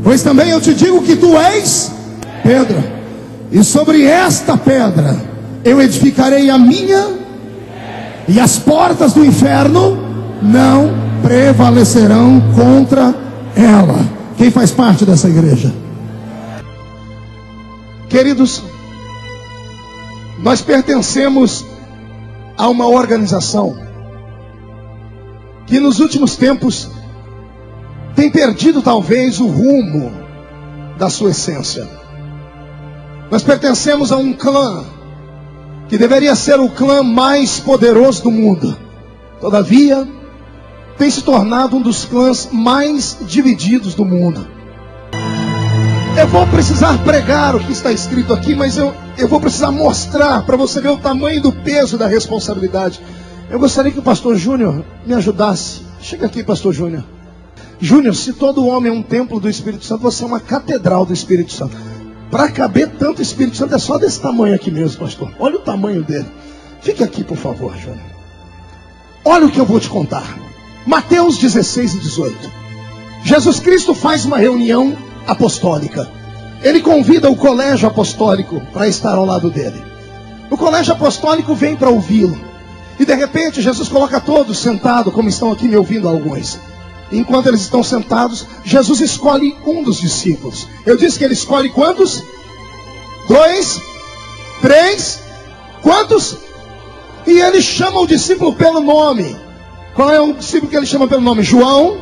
Pois também eu te digo que tu és pedra, e sobre esta pedra eu edificarei a minha, e as portas do inferno não prevalecerão contra ela. Quem faz parte dessa igreja? Queridos, nós pertencemos a uma organização que nos últimos tempos tem perdido talvez o rumo da sua essência. Nós pertencemos a um clã que deveria ser o clã mais poderoso do mundo. Todavia, tem se tornado um dos clãs mais divididos do mundo. Eu vou precisar pregar o que está escrito aqui, mas eu vou precisar mostrar para você ver o tamanho do peso da responsabilidade. Eu gostaria que o pastor Júnior me ajudasse. Chega aqui, pastor Júnior. Júnior, se todo homem é um templo do Espírito Santo, você é uma catedral do Espírito Santo. Para caber tanto Espírito Santo é só desse tamanho aqui mesmo, pastor. Olha o tamanho dele. Fique aqui, por favor, Júnior. Olha o que eu vou te contar. Mateus 16 e 18. Jesus Cristo faz uma reunião apostólica. Ele convida o colégio apostólico para estar ao lado dele. O colégio apostólico vem para ouvi-lo. E de repente Jesus coloca todos sentados, como estão aqui me ouvindo alguns. Enquanto eles estão sentados, Jesus escolhe um dos discípulos. Eu disse que ele escolhe quantos? 2, 3, quantos? E ele chama o discípulo pelo nome. Qual é o discípulo que ele chama pelo nome? João,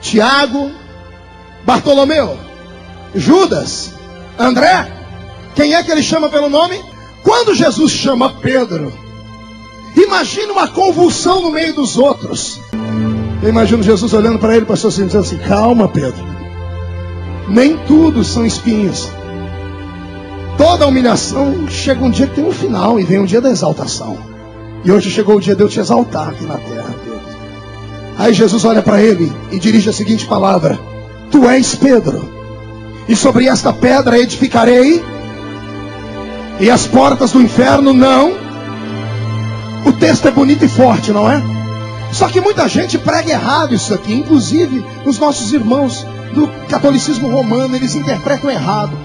Tiago, Bartolomeu, Judas, André. Quem é que ele chama pelo nome? Quando Jesus chama Pedro, imagina uma convulsão no meio dos outros. Eu imagino Jesus olhando para ele, pastor, assim, dizendo assim: calma, Pedro, nem tudo são espinhos. Toda humilhação chega um dia que tem um final, e vem um dia da exaltação. E hoje chegou o dia de eu te exaltar aqui na terra, Pedro. Aí Jesus olha para ele e dirige a seguinte palavra: tu és Pedro, e sobre esta pedra edificarei, e as portas do inferno não. O texto é bonito e forte, não é? Só que muita gente prega errado isso aqui. Inclusive os nossos irmãos do catolicismo romano, eles interpretam errado.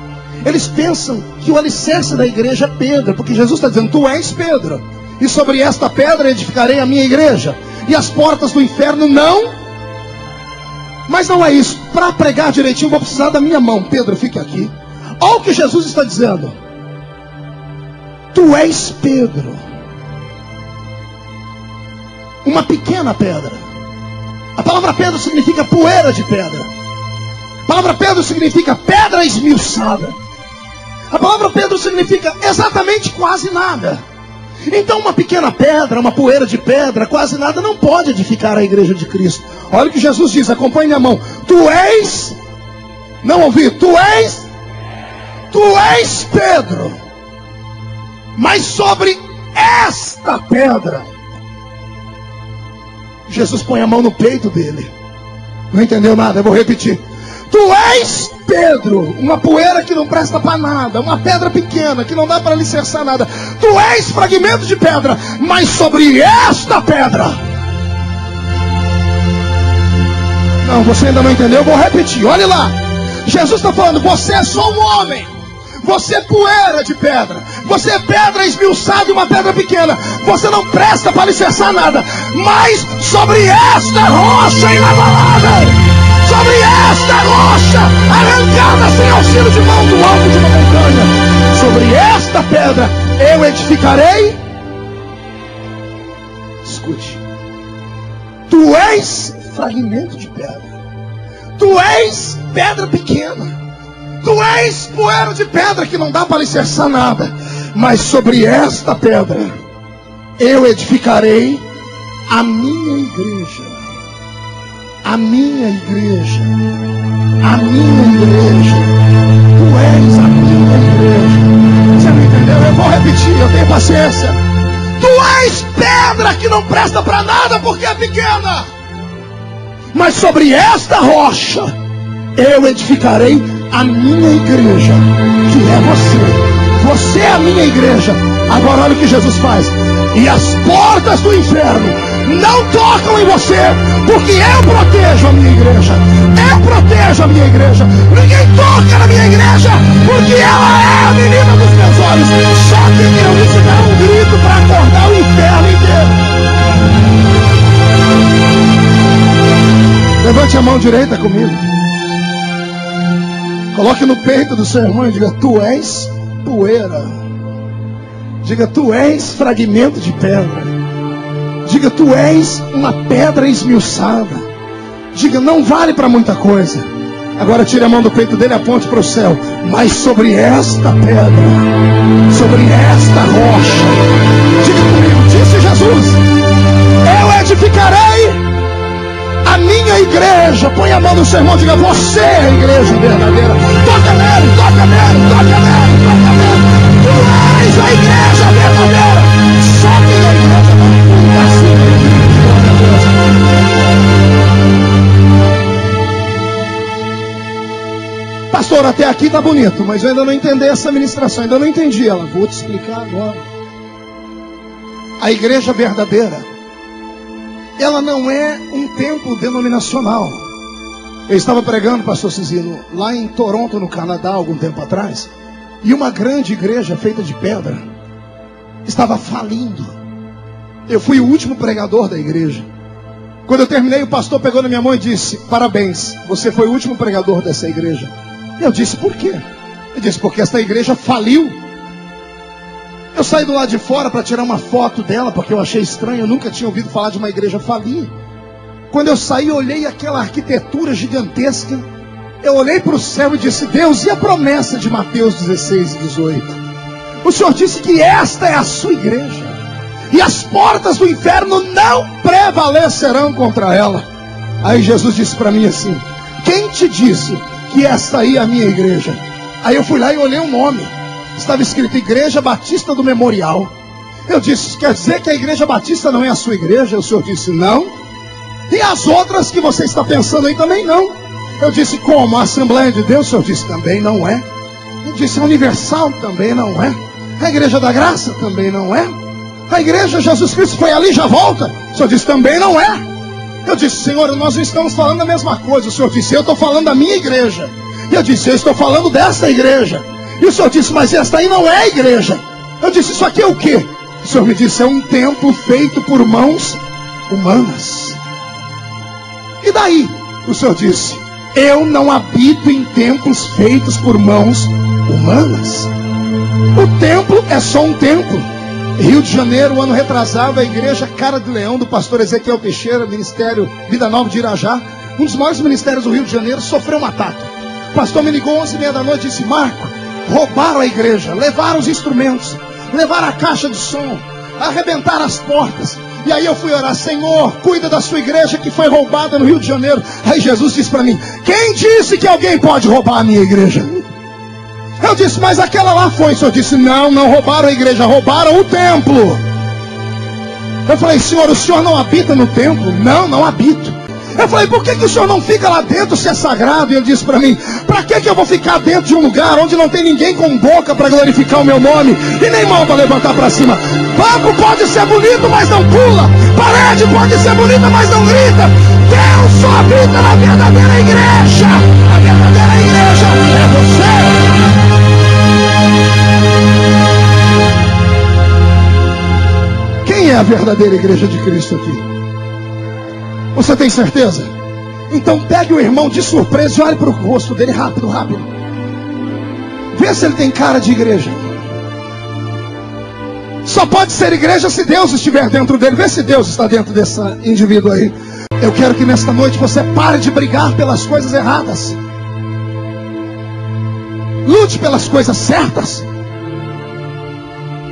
Eles pensam que o alicerce da igreja é Pedro, porque Jesus está dizendo: tu és Pedro, e sobre esta pedra edificarei a minha igreja, e as portas do inferno não. Mas não é isso. Para pregar direitinho vou precisar da minha mão. Pedro, fique aqui. Olha o que Jesus está dizendo: tu és Pedro, uma pequena pedra. A palavra Pedro significa poeira de pedra. A palavra Pedro significa pedra esmiuçada. A palavra Pedro significa exatamente quase nada. Então uma pequena pedra, uma poeira de pedra, quase nada, não pode edificar a igreja de Cristo. Olha o que Jesus diz, acompanhe minha mão: tu és, não ouvi, tu és Pedro, mas sobre esta pedra. Jesus põe a mão no peito dele. Não entendeu nada? Eu vou repetir. Tu és Pedro, uma poeira que não presta para nada, uma pedra pequena que não dá para alicerçar nada. Tu és fragmento de pedra, mas sobre esta pedra. Não, você ainda não entendeu? Eu vou repetir. Olha lá. Jesus está falando: você é só um homem. Você é poeira de pedra. Você é pedra esmiuçada e uma pedra pequena. Você não presta para alicerçar nada. Mas sobre esta rocha inabalável, sobre esta rocha arrancada sem auxílio de mão do alto de uma montanha, sobre esta pedra eu edificarei. Escute. Tu és fragmento de pedra. Tu és pedra pequena. Tu és poeira de pedra que não dá para alicerçar nada. Mas sobre esta pedra eu edificarei a minha igreja. A minha igreja. A minha igreja. Tu és a minha igreja. Você não entendeu? Eu vou repetir, eu tenho paciência. Tu és pedra que não presta para nada porque é pequena. Mas sobre esta rocha eu edificarei a minha igreja, que é você. Você é a minha igreja. Agora olha o que Jesus faz: e as portas do inferno não tocam em você, porque eu protejo a minha igreja. Eu protejo a minha igreja. igreja. Ninguém toca na minha igreja, porque ela é a menina dos meus olhos. Só que Deus te dá um grito para acordar o inferno inteiro. Levante a mão direita comigo. Coloque no peito do seu irmão e diga: tu és poeira. Diga: tu és fragmento de pedra. Diga: tu és uma pedra esmiuçada. Diga: não vale para muita coisa. Agora tire a mão do peito dele e aponte para o céu. Mas sobre esta pedra, sobre esta rocha, diga comigo, disse Jesus: eu edificarei a minha igreja. Põe a mão no seu irmão e diga: você é a igreja verdadeira. Toca nele, toca nele, toca nele, toca nele. Tu és a igreja verdadeira. Só que a igreja não é assim. Pastor, até aqui tá bonito, mas eu ainda não entendi essa ministração, ainda não entendi ela. Vou te explicar agora. A igreja verdadeira, ela não é um templo denominacional. Eu estava pregando, pastor Cizino, lá em Toronto, no Canadá, algum tempo atrás, e uma grande igreja feita de pedra estava falindo. Eu fui o último pregador da igreja. Quando eu terminei, o pastor pegou na minha mão e disse: parabéns, você foi o último pregador dessa igreja. Eu disse: por quê? Ele disse: porque esta igreja faliu. Eu saí do lado de fora para tirar uma foto dela, porque eu achei estranho, eu nunca tinha ouvido falar de uma igreja falir. Quando eu saí, eu olhei aquela arquitetura gigantesca, eu olhei para o céu e disse: Deus, e a promessa de Mateus 16 e 18? O Senhor disse que esta é a sua igreja, e as portas do inferno não prevalecerão contra ela. Aí Jesus disse para mim assim: quem te disse que esta aí é a minha igreja? Aí eu fui lá e olhei o nome. Estava escrito Igreja Batista do Memorial. Eu disse: quer dizer que a Igreja Batista não é a sua igreja? O Senhor disse: não. E as outras que você está pensando aí também não. Eu disse: como? A Assembleia de Deus? O Senhor disse: também não é. Eu disse: a Universal? Também não é. A Igreja da Graça? Também não é. A Igreja Jesus Cristo foi ali e já volta? O Senhor disse: também não é. Eu disse: Senhor, nós não estamos falando a mesma coisa. O Senhor disse: eu estou falando da minha igreja. E eu disse: eu estou falando dessa igreja. E o Senhor disse: mas esta aí não é a igreja. Eu disse: isso aqui é o quê? O Senhor me disse: é um templo feito por mãos humanas. E daí? O Senhor disse: eu não habito em templos feitos por mãos humanas. O templo é só um templo. Rio de Janeiro, ano retrasado, a igreja Cara de Leão do pastor Ezequiel Teixeira, ministério Vida Nova de Irajá, um dos maiores ministérios do Rio de Janeiro, sofreu um ataque. O pastor me ligou 11h30 da noite e disse: Marco, roubaram a igreja, levaram os instrumentos, levaram a caixa de som, arrebentaram as portas. E aí eu fui orar: Senhor, cuida da sua igreja que foi roubada no Rio de Janeiro. Aí Jesus disse para mim: quem disse que alguém pode roubar a minha igreja? Eu disse: mas aquela lá foi. O Senhor disse: não, não roubaram a igreja, roubaram o templo. Eu falei: Senhor, o Senhor não habita no templo? Não, não habito. Eu falei: por que o Senhor não fica lá dentro se é sagrado? E ele disse para mim: para que eu vou ficar dentro de um lugar onde não tem ninguém com boca para glorificar o meu nome e nem mão para levantar para cima? Banco pode ser bonito, mas não pula. Parede pode ser bonita, mas não grita. Deus só habita na verdadeira igreja. A verdadeira igreja é você. Quem é a verdadeira igreja de Cristo aqui? Você tem certeza? Então pegue o irmão de surpresa e olhe para o rosto dele rápido, rápido. Vê se ele tem cara de igreja. Só pode ser igreja se Deus estiver dentro dele. Vê se Deus está dentro desse indivíduo aí. Eu quero que nesta noite você pare de brigar pelas coisas erradas. Lute pelas coisas certas.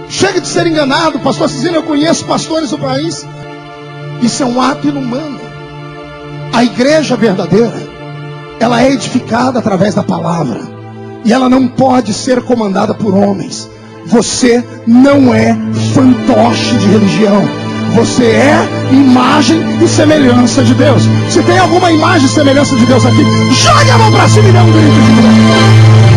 Chega de ser enganado. Pastor Cizino, eu conheço pastores do país. Isso é um ato inumano. A igreja verdadeira, ela é edificada através da palavra. E ela não pode ser comandada por homens. Você não é fantoche de religião. Você é imagem e semelhança de Deus. Se tem alguma imagem e semelhança de Deus aqui, jogue a mão para cima e dê um grito de glória.